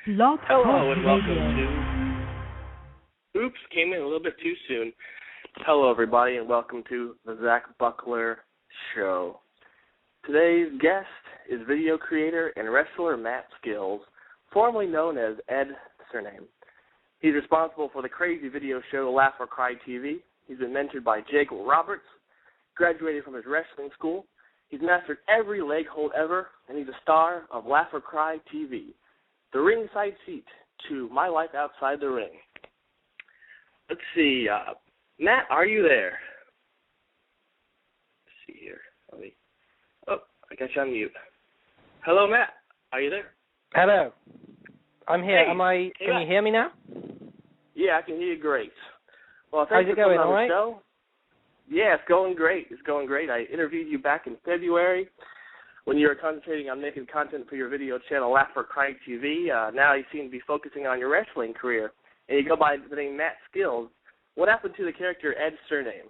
Blog Hello Talk and welcome Radio. to Oops, came in a little bit too soon. Hello everybody and welcome to the Zach Buckler Show. Today's guest is video creator and wrestler Matt Skills, formerly known as Ed Surname. He's responsible for the crazy video show Laugh or Cry TV. He's been mentored by Jake Roberts, graduated from his wrestling school. He's mastered every leg hold ever, and he's a star of Laugh or Cry TV. The ringside seat to My Life Outside the Ring. Let's see, Matt, are you there? Let's see here. I got you on mute. Hello, Matt. Are you there? Hello. I'm here. Hey, Can you hear me now? Yeah, I can hear you great. Well, How's thanks it for coming going, on all the right? show. Yeah, it's going great. I interviewed you back in February when you were concentrating on making content for your video channel, Laugh or Cry TV. Now you seem to be focusing on your wrestling career, and you go by the name Matt Skills. What happened to the character Ed Surname?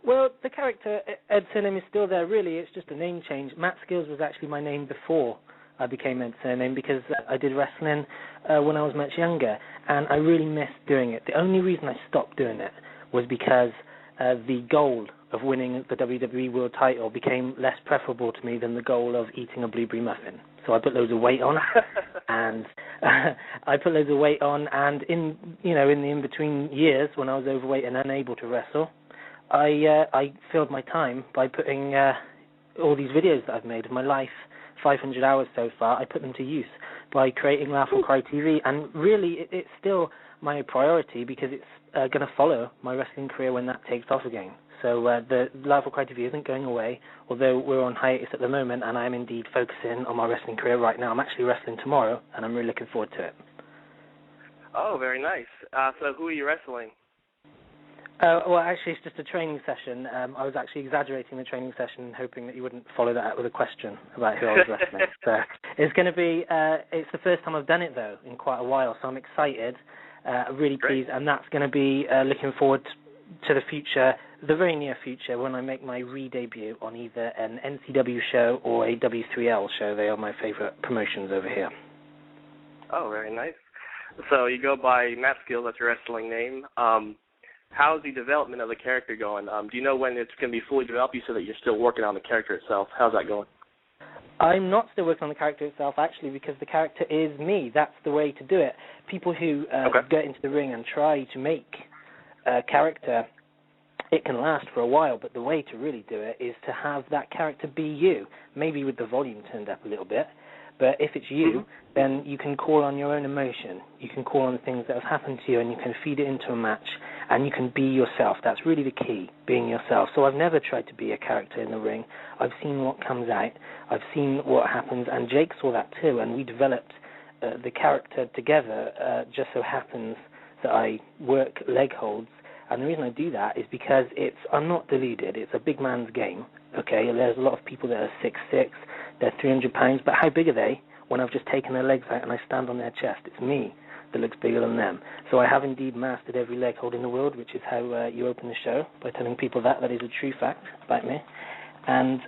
Well, the character Ed Surname is still there, really. It's just a name change. Matt Skills was actually my name before I became Ed Surname because I did wrestling when I was much younger, and I really missed doing it. The only reason I stopped doing it was because the goal of winning the WWE World title became less preferable to me than the goal of eating a blueberry muffin. So I put loads of weight on, and in the in-between years when I was overweight and unable to wrestle, I filled my time by putting all these videos that I've made of my life, 500 hours so far. I put them to use by creating Laugh or Cry TV, and really it's still my priority because it's going to follow my wrestling career when that takes off again. So the Laugh or Cry TV isn't going away, although we're on hiatus at the moment, and I am indeed focusing on my wrestling career right now. I'm actually wrestling tomorrow, and I'm really looking forward to it. Oh, very nice. So who are you wrestling? Well, actually, it's just a training session. I was actually exaggerating the training session, hoping that you wouldn't follow that up with a question about who I was wrestling. So it's going to be, it's the first time I've done it, though, in quite a while, so I'm excited, really pleased, and that's going to be looking forward to the future, the very near future, when I make my re-debut on either an NCW show or a W3L show. They are my favorite promotions over here. Oh, very nice. So you go by Matt Skills, that's your wrestling name. How's the development of the character going? Do you know when it's going to be fully developed? You said that you're still working on the character itself. How's that going? I'm not still working on the character itself, actually, because the character is me. That's the way to do it. People who get into the ring and try to make a character, it can last for a while, but the way to really do it is to have that character be you, maybe with the volume turned up a little bit. But if it's you, then you can call on your own emotion. You can call on the things that have happened to you, and you can feed it into a match, and you can be yourself. That's really the key, being yourself. So I've never tried to be a character in the ring. I've seen what comes out. I've seen what happens, and Jake saw that too, and we developed the character together. Just so happens that I work leg holds, and the reason I do that is because I'm not deluded. It's a big man's game, okay? There's a lot of people that are 6'6", they're 300 pounds, but how big are they when I've just taken their legs out and I stand on their chest? It's me that looks bigger than them. So I have indeed mastered every leg hold in the world, which is how you open the show, by telling people that. That is a true fact about me. And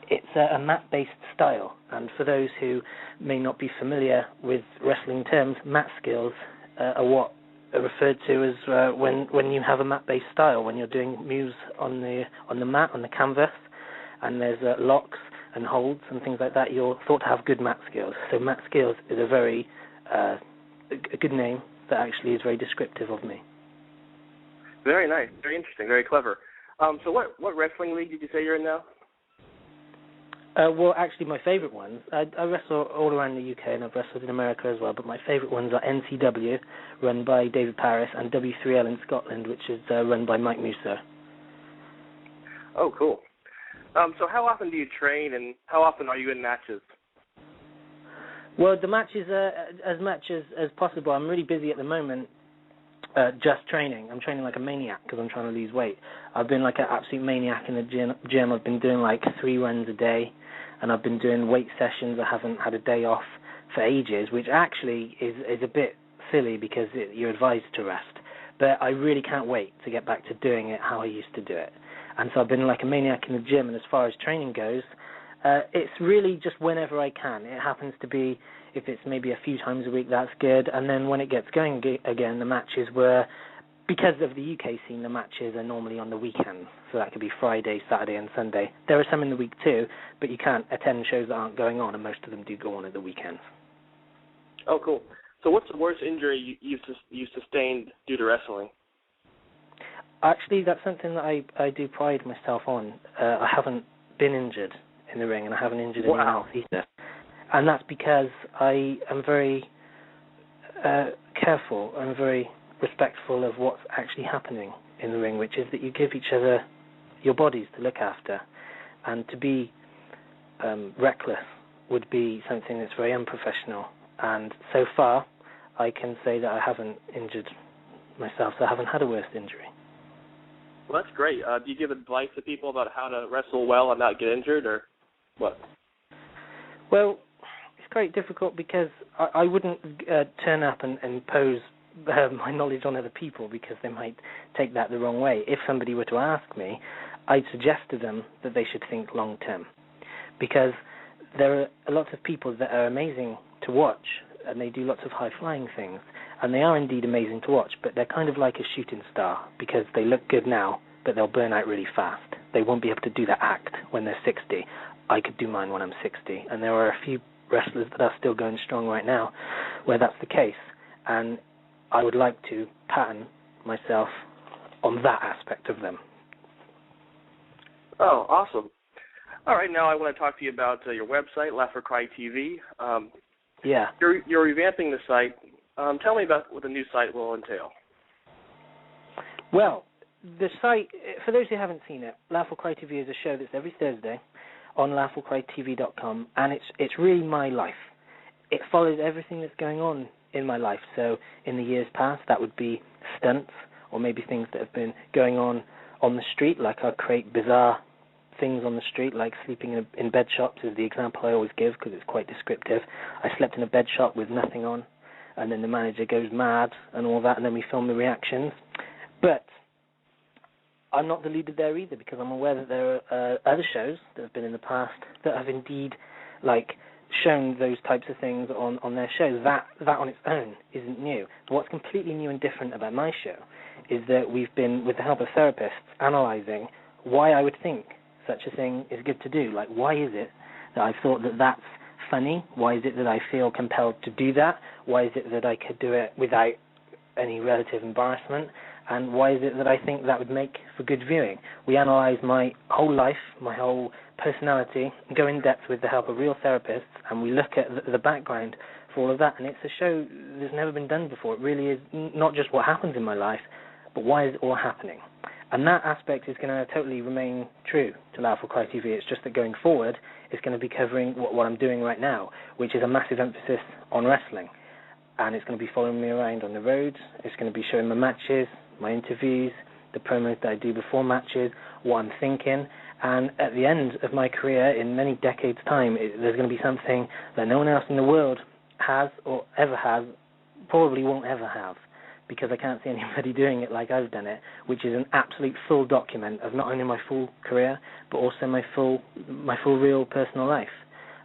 it's a mat-based style. And for those who may not be familiar with wrestling terms, mat skills are what are referred to as when you have a mat-based style, when you're doing moves on the mat, on the canvas, and there's locks and holds and things like that, you're thought to have good mat skills. So Matt Skills is a very a good name that actually is very descriptive of me. Very nice, very interesting, very clever. So what wrestling league did you say you're in now? Well, actually, my favorite ones, I wrestle all around the UK, and I've wrestled in America as well, but my favorite ones are NCW, run by David Paris, and W3L in Scotland, which is run by Mike Musso. Oh, cool. So how often do you train, and how often are you in matches? Well, the matches as much as possible. I'm really busy at the moment just training. I'm training like a maniac because I'm trying to lose weight. I've been like an absolute maniac in the gym. I've been doing like 3 runs a day, and I've been doing weight sessions. I haven't had a day off for ages, which actually is a bit silly because you're advised to rest. But I really can't wait to get back to doing it how I used to do it. And so I've been like a maniac in the gym, and as far as training goes, It's really just whenever I can. It happens to be, if it's maybe a few times a week, that's good. And then when it gets going again, the matches were, because of the UK scene, the matches are normally on the weekends. So that could be Friday, Saturday, and Sunday. There are some in the week too, but you can't attend shows that aren't going on, and most of them do go on at the weekends. Oh, cool. So what's the worst injury you sustained due to wrestling? Actually, that's something that I do pride myself on. I haven't been injured in the ring, and I haven't injured anyone else either. And that's because I am very careful. I'm very respectful of what's actually happening in the ring, which is that you give each other your bodies to look after. And to be reckless would be something that's very unprofessional. And so far, I can say that I haven't injured myself, so I haven't had a worse injury. Well, that's great. Do you give advice to people about how to wrestle well and not get injured, or what? Well, it's quite difficult because I wouldn't turn up and impose my knowledge on other people, because they might take that the wrong way. If somebody were to ask me, I'd suggest to them that they should think long term, because there are lots of people that are amazing to watch, and they do lots of high-flying things, and they are indeed amazing to watch, but they're kind of like a shooting star, because they look good now, but they'll burn out really fast. They won't be able to do that act when they're 60. I could do mine when I'm 60, and there are a few wrestlers that are still going strong right now where that's the case, and I would like to pattern myself on that aspect of them. Oh, awesome. All right, now I want to talk to you about your website, Laugh or Cry TV. Yeah. You're revamping the site. Tell me about what the new site will entail. Well, the site, for those who haven't seen it, Laugh or Cry TV is a show that's every Thursday on laugholcrytv.com, and it's really my life. It follows everything that's going on in my life. So in the years past, that would be stunts, or maybe things that have been going on the street, like I create bizarre things on the street, like sleeping in bed shops is the example I always give, because it's quite descriptive. I slept in a bed shop with nothing on, and then the manager goes mad and all that, and then we film the reactions. But I'm not deluded there either, because I'm aware that there are other shows that have been in the past that have indeed shown those types of things on their shows. That on its own isn't new. But what's completely new and different about my show is that we've been, with the help of therapists, analysing why I would think such a thing is good to do. Like, why is it that I thought that that's funny? Why is it that I feel compelled to do that? Why is it that I could do it without any relative embarrassment? And why is it that I think that would make for good viewing? We analyse my whole life, my whole personality, go in depth with the help of real therapists, and we look at the background for all of that. And it's a show that's never been done before. It really is not just what happens in my life, but why is it all happening? And that aspect is going to totally remain true to Laugh or Cry TV. It's just that going forward, it's going to be covering what I'm doing right now, which is a massive emphasis on wrestling. And it's going to be following me around on the road. It's going to be showing my matches, my interviews, the promos that I do before matches, what I'm thinking. And at the end of my career, in many decades' time, there's going to be something that no one else in the world has or ever has, probably won't ever have, because I can't see anybody doing it like I've done it, which is an absolute full document of not only my full career, but also my full real personal life.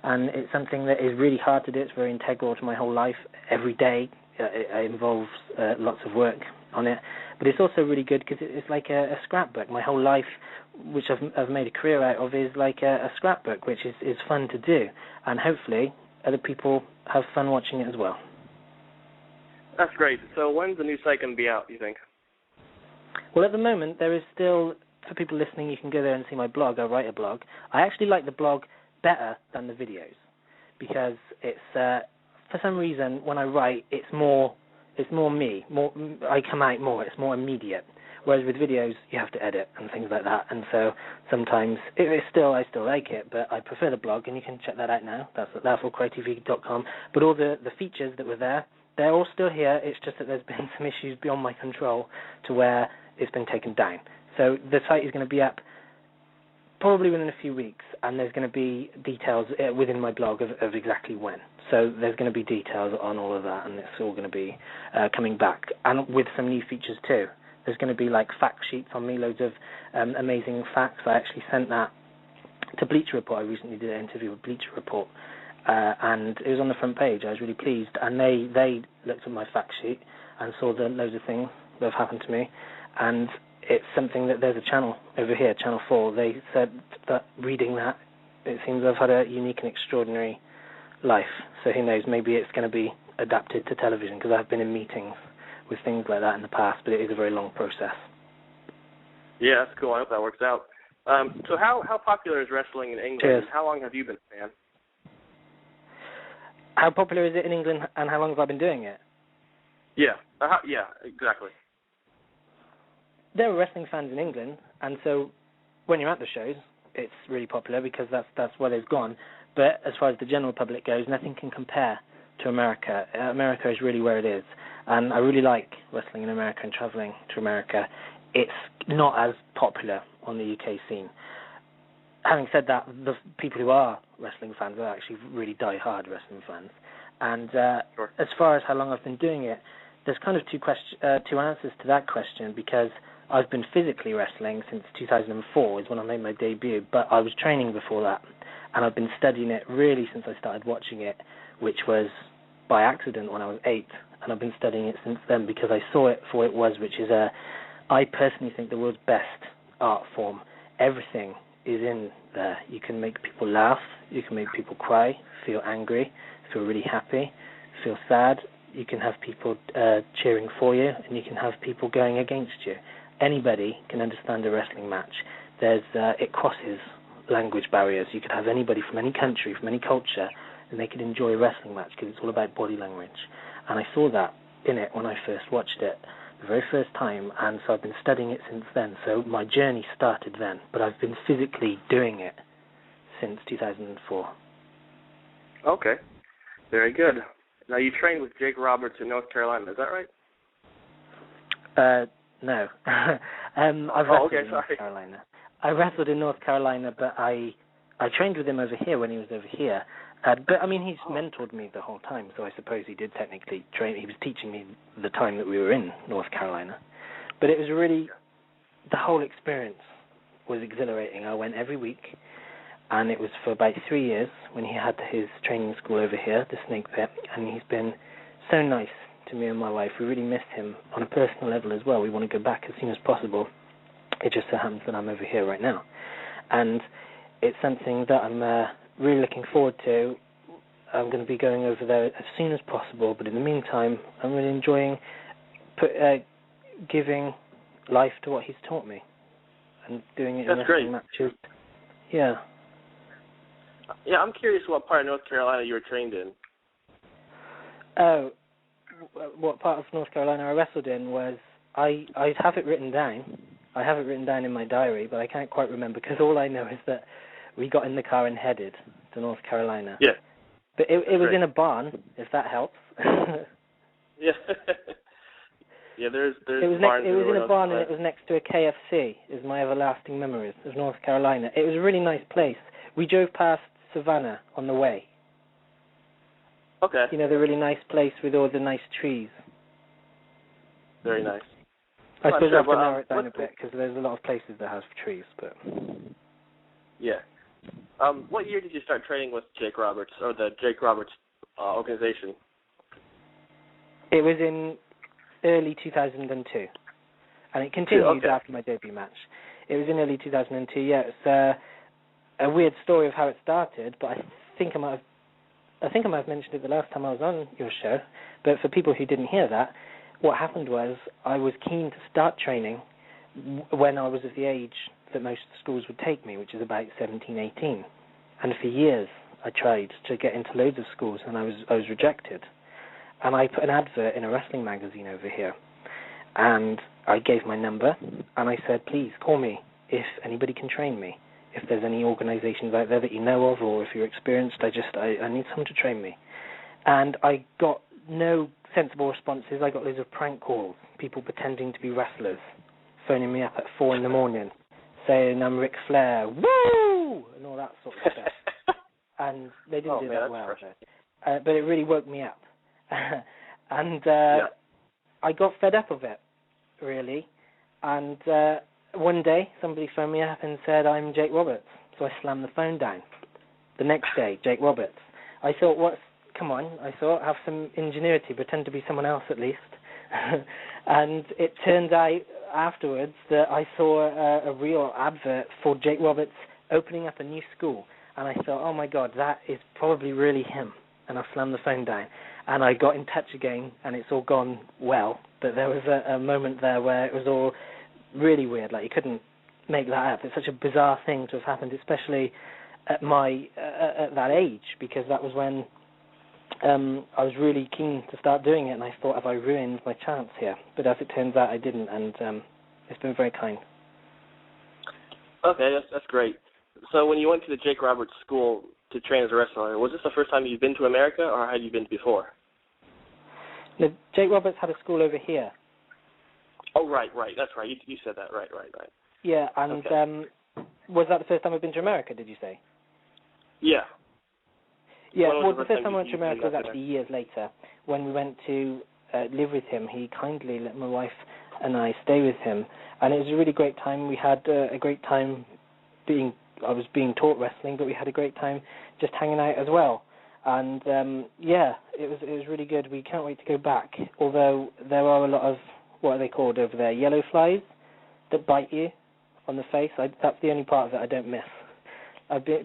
And it's something that is really hard to do. It's very integral to my whole life. Every day it involves lots of work on it. But it's also really good because it's like a scrapbook. My whole life, which I've made a career out of, is like a scrapbook, which is fun to do. And hopefully other people have fun watching it as well. That's great. So when's the new site going to be out, do you think? Well, at the moment, there is still, for people listening, you can go there and see my blog. I write a blog. I actually like the blog better than the videos, because it's, for some reason, when I write, it's more me. I come out more. It's more immediate. Whereas with videos, you have to edit and things like that. And so sometimes, I still like it, but I prefer the blog, and you can check that out now. That's at laugholcrytv.com. But all the features that were there, they're all still here. It's just that there's been some issues beyond my control to where it's been taken down. So the site is going to be up probably within a few weeks, and there's going to be details within my blog of exactly when. So there's going to be details on all of that, and it's all going to be coming back, and with some new features too. There's going to be like fact sheets on me, loads of amazing facts. I actually sent that to Bleacher Report. I recently did an interview with Bleacher Report, and it was on the front page. I was really pleased, and they looked at my fact sheet and saw the loads of things that have happened to me, and it's something that there's a channel over here, Channel 4. They said that reading that, it seems I've had a unique and extraordinary life. So who knows, maybe it's going to be adapted to television, because I've been in meetings with things like that in the past, but it is a very long process. Yeah, that's cool. I hope that works out. So how popular is wrestling in England? Cheers. How long have you been a fan? How popular is it in England, and how long have I been doing it? Yeah, yeah, exactly. There are wrestling fans in England, and so when you're at the shows, it's really popular because that's where they've gone. But as far as the general public goes, nothing can compare to America. America is really where it is, and I really like wrestling in America and traveling to America. It's not as popular on the UK scene. Having said that, the people who are wrestling fans are actually really die-hard wrestling fans. And Sure. As far as how long I've been doing it, there's kind of two answers to that question, because I've been physically wrestling since 2004 is when I made my debut, but I was training before that, and I've been studying it really since I started watching it, which was by accident when I was 8, and I've been studying it since then because I saw it for what it was, which is I personally think the world's best art form. Everything is in there. You can make people laugh, you can make people cry, feel angry, feel really happy, feel sad. You can have people cheering for you, and you can have people going against you. Anybody can understand a wrestling match. It crosses language barriers. You could have anybody from any country, from any culture, and they could enjoy a wrestling match because it's all about body language. And I saw that in it when I first watched it, the very first time, and so I've been studying it since then. So my journey started then, but I've been physically doing it since 2004. Okay, very good. Now, you trained with Jake Roberts in North Carolina, is that right? No. I've wrestled in North sorry. Carolina. I wrestled in North Carolina, but I trained with him over here when he was over here. But, I mean, he's mentored me the whole time, so I suppose he did technically train. He was teaching me the time that we were in North Carolina. But it was really, the whole experience was exhilarating. I went every week, and it was for about 3 years when he had his training school over here, the Snake Pit, and he's been so nice to me and my wife. We really missed him on a personal level as well. We want to go back as soon as possible. It just so happens that I'm over here right now. And it's something that I'm really looking forward to. I'm going to be going over there as soon as possible, but in the meantime, I'm really enjoying giving life to what he's taught me and doing it in wrestling matches. Yeah. Yeah, I'm curious what part of North Carolina you were trained in. Oh, what part of North Carolina I wrestled in was, I have it written down. I have it written down in my diary, but I can't quite remember because all I know is that we got in the car and headed to North Carolina. Yeah. But it was in a barn, if that helps. Yeah. Yeah, there's it was barns. It was in a barn, and it was next to a KFC, is my everlasting memories of North Carolina. It was a really nice place. We drove past Savannah on the way. Okay. You know, the really nice place with all the nice trees. Very nice. I suppose I have to narrow it down a bit because there's a lot of places that have trees, but... Yeah. What year did you start training with Jake Roberts, or the Jake Roberts organization? It was in early 2002, and it continued after my debut match. It was in early 2002, yeah. It's a weird story of how it started, but I think I might have mentioned it the last time I was on your show, but for people who didn't hear that, what happened was I was keen to start training when I was of the age that most schools would take me, which is about 17, 18. And for years I tried to get into loads of schools, and I was rejected. And I put an advert in a wrestling magazine over here, and I gave my number, and I said, please call me if anybody can train me. If there's any organizations out there that you know of, or if you're experienced, I need someone to train me. And I got no sensible responses. I got loads of prank calls, people pretending to be wrestlers, phoning me up at 4 a.m, saying I'm Ric Flair, woo, and all that sort of stuff. And they didn't do that well, but it really woke me up. And I got fed up of it, really. And one day, somebody phoned me up and said, I'm Jake Roberts. so I slammed the phone down. The next day, Jake Roberts. I thought, come on, I thought, have some ingenuity, pretend to be someone else at least. And it turned out afterwards that I saw a real advert for Jake Roberts opening up a new school. And I thought, oh my God, that is probably really him. And I slammed the phone down. And I got in touch again, and it's all gone well. But there was a moment there where it was all really weird. Like, you couldn't make that up. It's such a bizarre thing to have happened, especially at at that age, because that was when I was really keen to start doing it, and I thought, have I ruined my chance here? But as it turns out, I didn't, and it's been very kind. Okay, that's great. So when you went to the Jake Roberts School to train as a wrestler, was this the first time you've been to America, or had you been before? No, Jake Roberts had a school over here. Oh, right, that's right. You said that, right. Yeah, and okay. Was that the first time I've been to America, did you say? Yeah. Yeah, well, the first time I went to America was actually years later. When we went to live with him, he kindly let my wife and I stay with him, and it was a really great time. We had a great time I was being taught wrestling, but we had a great time just hanging out as well. And yeah, it was really good. We can't wait to go back. Although there are a lot of, what are they called over there, yellow flies that bite you on the face. That's the only part of it I don't miss.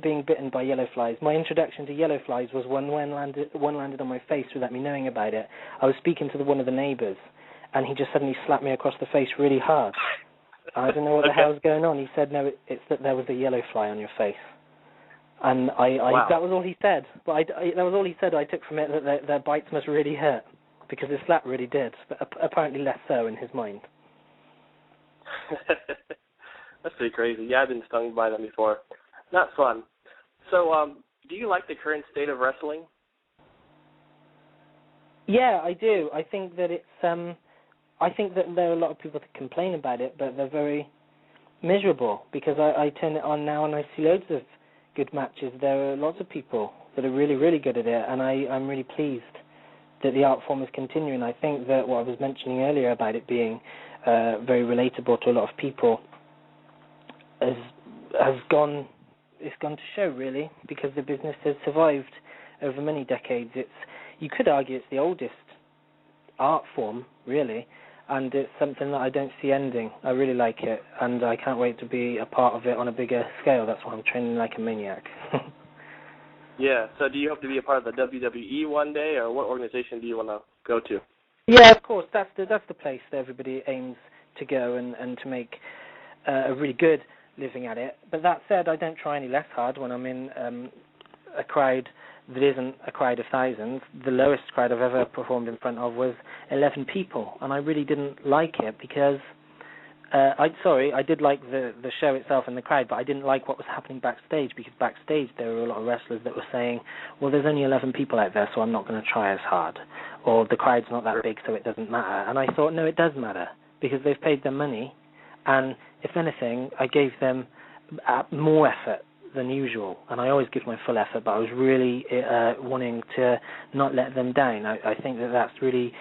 Being bitten by yellow flies. My introduction to yellow flies was one landed on my face without me knowing about it. I was speaking to one of the neighbours, and he just suddenly slapped me across the face really hard. I don't know what the hell was going on. He said, no, it's that there was a yellow fly on your face. And wow. That was all he said. But that was all he said. I took from it that their bites must really hurt, because his slap really did, but apparently less so in his mind. That's pretty crazy. Yeah, I've been stung by them before. Not fun. So, do you like the current state of wrestling? Yeah, I do. I think that it's. I think that there are a lot of people that complain about it, but they're very miserable, because I turn it on now and I see loads of good matches. There are lots of people that are really, really good at it, and I'm really pleased that the art form is continuing. I think that what I was mentioning earlier about it being very relatable to a lot of people has gone. It's gone to show, really, because the business has survived over many decades. You could argue it's the oldest art form, really, and it's something that I don't see ending. I really like it, and I can't wait to be a part of it on a bigger scale. That's why I'm training like a maniac. Yeah, so do you hope to be a part of the WWE one day, or what organization do you want to go to? Yeah, of course, that's the place that everybody aims to go and to make a really good living at it. But that said, I don't try any less hard when I'm in a crowd that isn't a crowd of thousands. The lowest crowd I've ever performed in front of was 11 people, and I really didn't like it because I did like the show itself and the crowd, but I didn't like what was happening backstage, because backstage there were a lot of wrestlers that were saying, well, there's only 11 people out there, so I'm not going to try as hard, or the crowd's not that big, so it doesn't matter. And I thought, no, it does matter, because they've paid their money, and if anything, I gave them more effort than usual, and I always give my full effort, but I was really wanting to not let them down. I think that that's really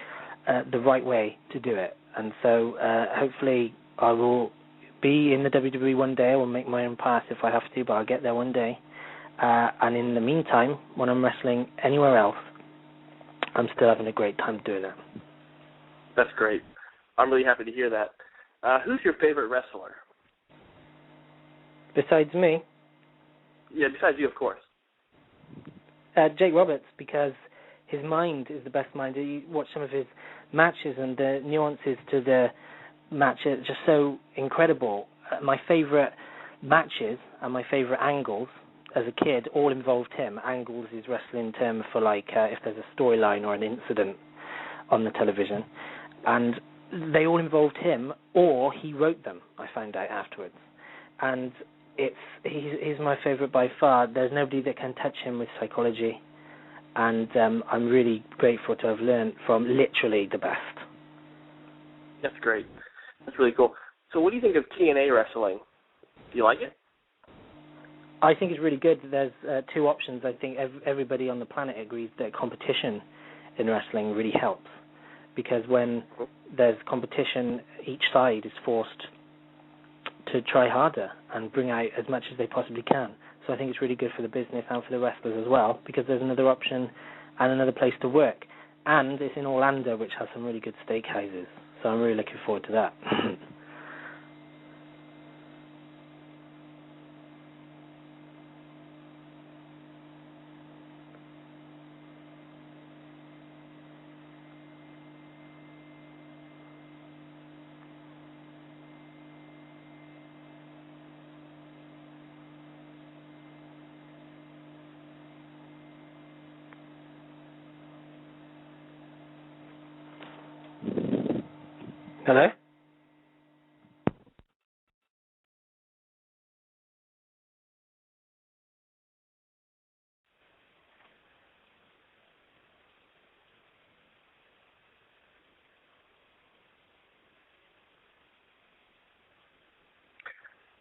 the right way to do it, and so hopefully I will be in the WWE one day. I will make my own path if I have to, but I'll get there one day. And in the meantime, when I'm wrestling anywhere else, I'm still having a great time doing it. That's great. I'm really happy to hear that. Who's your favorite wrestler? Besides me? Yeah, besides you, of course. Jake Roberts, because his mind is the best mind. You watch some of his matches, and the nuances to the match are just so incredible. My favorite matches and my favorite angles as a kid all involved him. Angles is wrestling term for if there's a storyline or an incident on the television, and they all involved him, or he wrote them, I found out afterwards. And he's my favorite by far. There's nobody that can touch him with psychology, and I'm really grateful to have learned from literally the best. That's great. That's really cool. So what do you think of TNA wrestling? Do you like it? I think it's really good. There's two options. I think everybody on the planet agrees that competition in wrestling really helps, because when there's competition, each side is forced to try harder and bring out as much as they possibly can. So I think it's really good for the business and for the wrestlers as well, because there's another option and another place to work. And it's in Orlando, which has some really good steakhouses. So I'm really looking forward to that. Hello?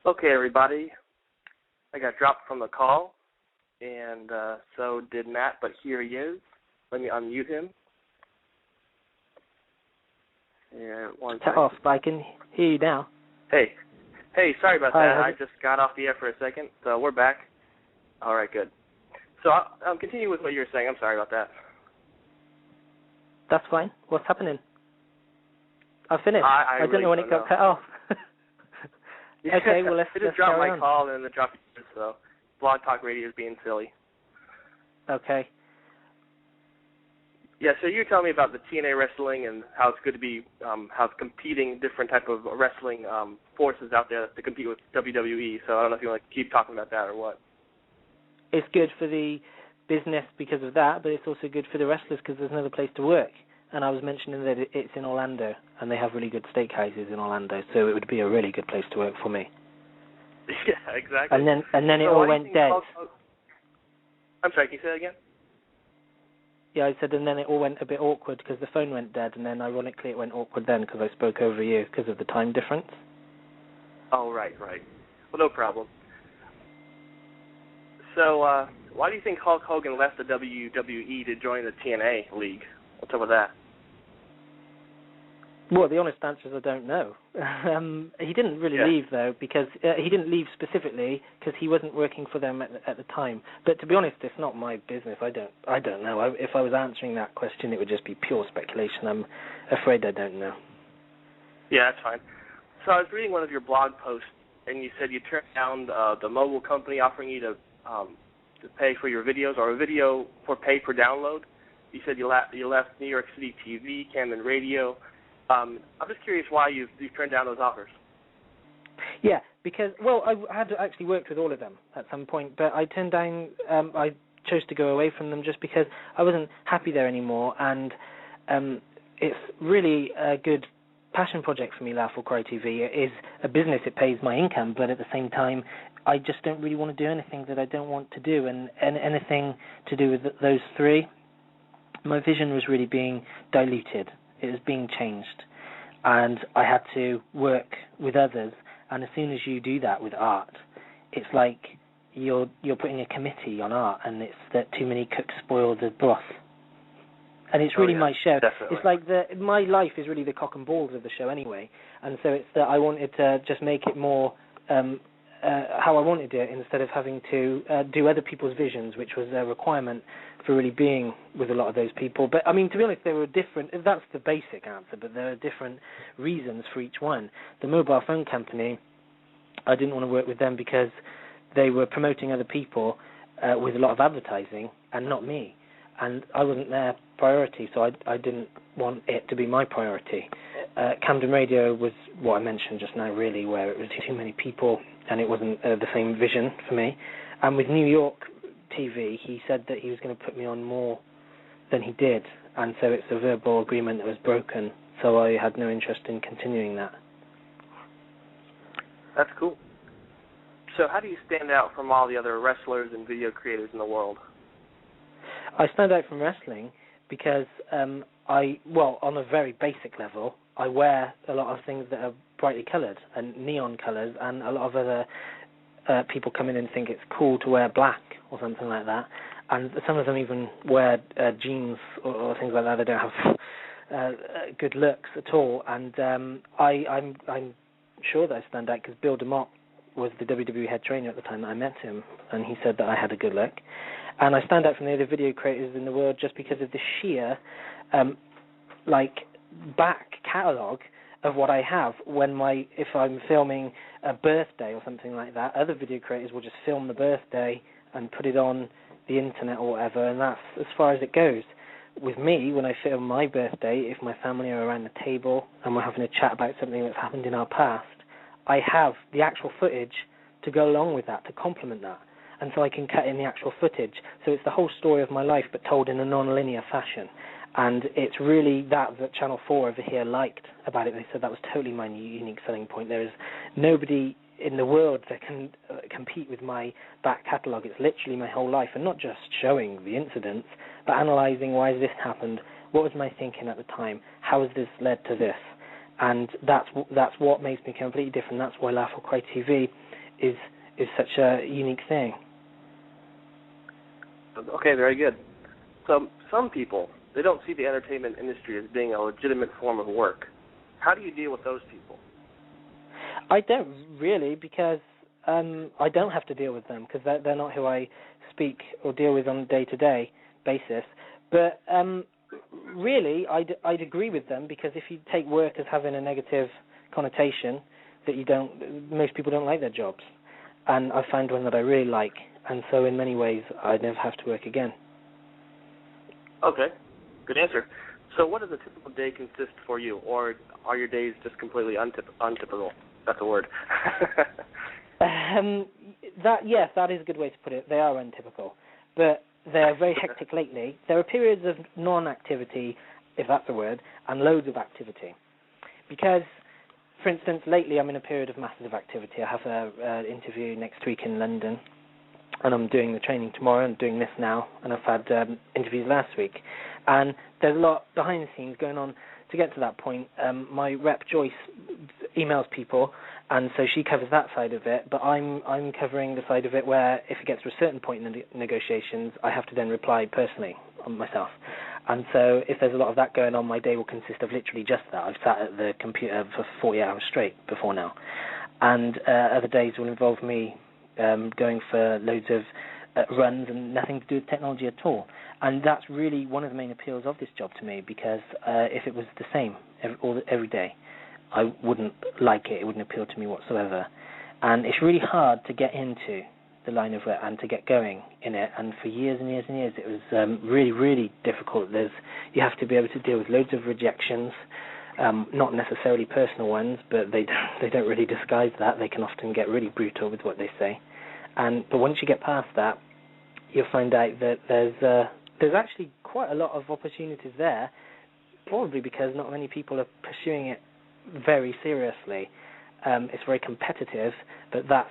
Okay, everybody. I got dropped from the call, and so did Matt, but here he is. Let me unmute him. Yeah, one Cut off, but I can hear you now. Hey, sorry about Hi, that. I just got off the air for a second, so we're back. All right, good. So I'll continue with what you were saying. I'm sorry about that. That's fine. What's happening? I finished. I don't really know when don't it got cut off. Okay, well, let's it just dropped carry my on. call and then it dropped yours, so Blog Talk Radio is being silly. Okay. Yeah, so you were telling me about the TNA wrestling and how it's good to be, how it's competing different type of wrestling forces out there to compete with WWE. So I don't know if you want to keep talking about that or what. It's good for the business because of that, but it's also good for the wrestlers because there's another place to work. And I was mentioning that it's in Orlando, and they have really good steakhouses in Orlando, so it would be a really good place to work for me. Yeah, exactly. And then it all went dead. I'm sorry, can you say that again? Yeah, I said, and then it all went a bit awkward because the phone went dead, and then ironically it went awkward then because I spoke over you because of the time difference. Oh, right. Well, no problem. So, why do you think Hulk Hogan left the WWE to join the TNA League? What's up with that? Well, the honest answer is I don't know. He didn't really leave, though, because he didn't leave specifically because he wasn't working for them at the time. But to be honest, it's not my business. I don't know. If I was answering that question, it would just be pure speculation. I'm afraid I don't know. Yeah, that's fine. So I was reading one of your blog posts, and you said you turned down the mobile company offering you to pay for your videos or a video for pay per download. You said you left New York City TV, Camden Radio. I'm just curious why you've turned down those offers. Yeah, because, well, I had actually worked with all of them at some point, but I turned down, I chose to go away from them just because I wasn't happy there anymore, and it's really a good passion project for me, Laugh or Cry TV. It is a business, it pays my income, but at the same time, I just don't really want to do anything that I don't want to do, and anything to do with those three. My vision was really being diluted. It was being changed, and I had to work with others. And as soon as you do that with art, it's like you're putting a committee on art, and it's that too many cooks spoil the broth. And it's really my show. Definitely. It's like my life is really the cock and balls of the show anyway, and so it's that I wanted to just make it more how I wanted it instead of having to do other people's visions, which was a requirement for really being with a lot of those people. But, I mean, to be honest, they were different. That's the basic answer, but there are different reasons for each one. The mobile phone company, I didn't want to work with them because they were promoting other people with a lot of advertising and not me. And I wasn't their priority, so I didn't want it to be my priority. Camden Radio was what I mentioned just now, really, where it was too many people and it wasn't the same vision for me. And with New York TV, he said that he was going to put me on more than he did, and so it's a verbal agreement that was broken, so I had no interest in continuing that. That's cool. So how do you stand out from all the other wrestlers and video creators in the world? I stand out from wrestling because on a very basic level, I wear a lot of things that are brightly coloured and neon colours, and a lot of other people come in and think it's cool to wear black or something like that, and some of them even wear jeans or things like that that don't have good looks at all. And I'm sure that I stand out because Bill DeMott was the WWE head trainer at the time that I met him, and he said that I had a good look. And I stand out from the other video creators in the world just because of the sheer, back catalogue of what I have. If I'm filming a birthday or something like that, other video creators will just film the birthday and put it on the internet or whatever, and that's as far as it goes. With me, when I film my birthday, if my family are around the table and we're having a chat about something that's happened in our past, I have the actual footage to go along with that, to complement that. And so I can cut in the actual footage. So it's the whole story of my life, but told in a non-linear fashion. And it's really that Channel 4 over here liked about it. They said that was totally my unique selling point. There is nobody in the world that can compete with my back catalogue. It's literally my whole life, and not just showing the incidents, but analysing why this happened, what was my thinking at the time, how has this led to this. And that's what makes me completely different. That's why Laugh or Cry TV is such a unique thing. Okay, very good. So some people, they don't see the entertainment industry as being a legitimate form of work. How do you deal with those people? I don't really, because I don't have to deal with them, because they're not who I speak or deal with on a day-to-day basis. But really, I'd agree with them, because if you take work as having a negative connotation, that most people don't like their jobs. And I found one that I really like, and so in many ways, I'd never have to work again. Okay, good answer. So what does a typical day consist for you, or are your days just completely untypical? That's a word. Yes, that is a good way to put it. They are untypical, but they're very hectic lately. There are periods of non-activity, if that's a word, and loads of activity. Because, for instance, lately I'm in a period of massive activity. I have an interview next week in London, and I'm doing the training tomorrow and doing this now, and I've had interviews last week. And there's a lot behind the scenes going on to get to that point. My rep, Joyce, emails people, and so she covers that side of it, but I'm covering the side of it where if it gets to a certain point in the negotiations, I have to then reply personally on myself. And so if there's a lot of that going on, my day will consist of literally just that. I've sat at the computer for 40 hours straight before now. And other days will involve me going for loads of runs and nothing to do with technology at all. And that's really one of the main appeals of this job to me, because if it was the same every day, I wouldn't like it. It wouldn't appeal to me whatsoever. And it's really hard to get into the line of work and to get going in it. And for years and years and years, it was really, really difficult. You have to be able to deal with loads of rejections, not necessarily personal ones, but they don't really disguise that. They can often get really brutal with what they say. But once you get past that, you'll find out that there's actually quite a lot of opportunities there, probably because not many people are pursuing it very seriously. It's very competitive, but that's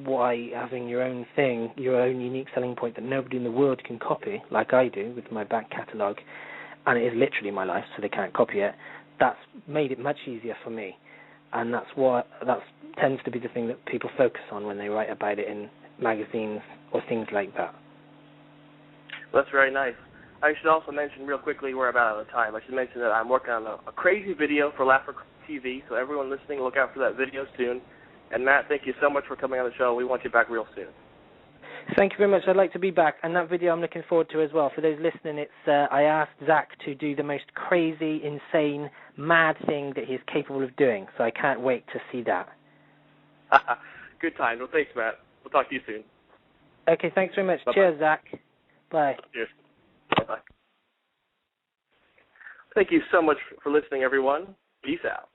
why having your own thing, your own unique selling point that nobody in the world can copy, like I do with my back catalogue, and it is literally my life, so they can't copy it, that's made it much easier for me. And that tends to be the thing that people focus on when they write about it in magazines or things like that. Well, that's very nice. I should also mention real quickly, we're about out of time, I should mention that I'm working on a crazy video for Laugh or Cry TV, so everyone listening, look out for that video soon. And Matt, thank you so much for coming on the show. We want you back real soon. Thank you very much. I'd like to be back, and that video I'm looking forward to as well. For those listening, I asked Zach to do the most crazy, insane, mad thing that he's capable of doing, so I can't wait to see that. Good times. Well, thanks, Matt. We'll talk to you soon. Okay, thanks very much. Bye-bye. Cheers, Zach. Bye. Cheers. Bye-bye. Thank you so much for listening, everyone. Peace out.